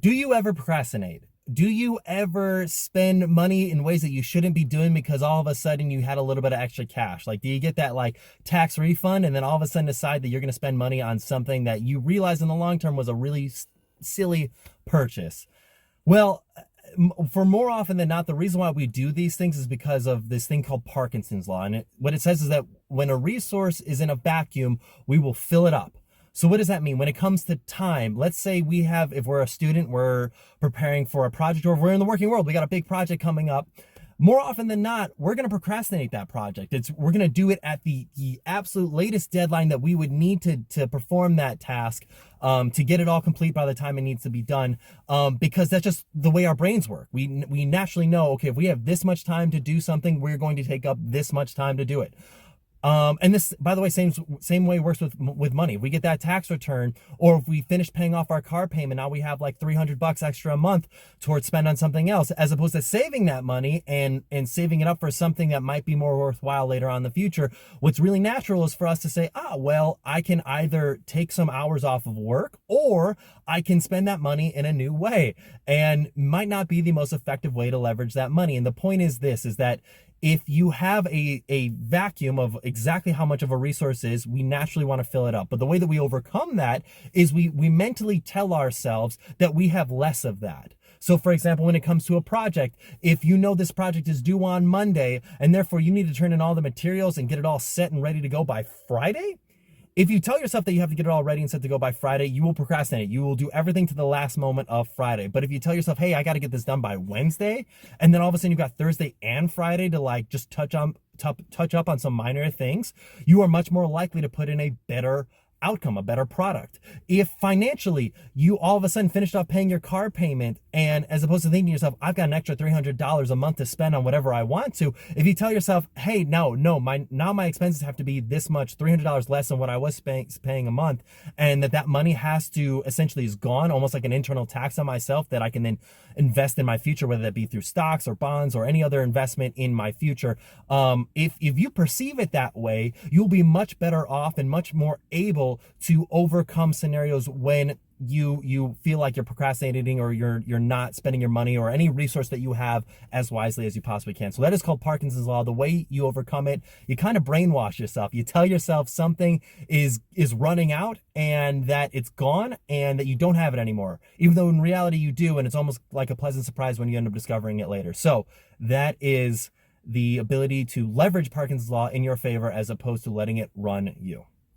Do you ever procrastinate? Do you ever spend money in ways that you shouldn't be doing because all of a sudden you had a little bit of extra cash? Like, do you get that like tax refund and then all of a sudden decide that you're going to spend money on something that you realize in the long term was a really silly purchase? Well, for more often than not, the reason why we do these things is because of this thing called Parkinson's law. And what it says is that when a resource is in a vacuum, we will fill it up. So what does that mean? When it comes to time, let's say if we're a student, we're preparing for a project, or if we're in the working world, we got a big project coming up. More often than not, we're going to procrastinate that project. We're going to do it at the absolute latest deadline that we would need to perform that task, to get it all complete by the time it needs to be done, because that's just the way our brains work. We naturally know, okay, if we have this much time to do something, we're going to take up this much time to do it. And this, by the way, same way works with money. If we get that tax return, or if we finish paying off our car payment, now we have like $300 extra a month towards spend on something else, as opposed to saving that money and saving it up for something that might be more worthwhile later on in the future. What's really natural is for us to say, well, I can either take some hours off of work, or I can spend that money in a new way, and might not be the most effective way to leverage that money. And the point is that if you have a vacuum of exactly how much of a resource is, we naturally want to fill it up. But the way that we overcome that is we mentally tell ourselves that we have less of that. So for example, when it comes to a project, if you know this project is due on Monday, and therefore you need to turn in all the materials and get it all set and ready to go by Friday, if you tell yourself that you have to get it all ready and set to go by Friday, you will procrastinate. You will do everything to the last moment of Friday. But if you tell yourself, hey, I got to get this done by Wednesday, and then all of a sudden you've got Thursday and Friday to like just touch up on some minor things, you are much more likely to put in a better outcome, a better product. If financially you all of a sudden finished off paying your car payment, and as opposed to thinking to yourself, I've got an extra $300 a month to spend on whatever I want to, if you tell yourself, hey, no, my expenses have to be this much, $300 less than what I was paying a month, and that money has to essentially is gone, almost like an internal tax on myself that I can then invest in my future, whether that be through stocks or bonds or any other investment in my future. If you perceive it that way, you'll be much better off and much more able to overcome scenarios when you feel like you're procrastinating, or you're not spending your money or any resource that you have as wisely as you possibly can. So that is called Parkinson's law. The way you overcome it, you kind of brainwash yourself. You tell yourself something is running out and that it's gone and that you don't have it anymore, even though in reality you do, and it's almost like a pleasant surprise when you end up discovering it later. So that is the ability to leverage Parkinson's law in your favor as opposed to letting it run you.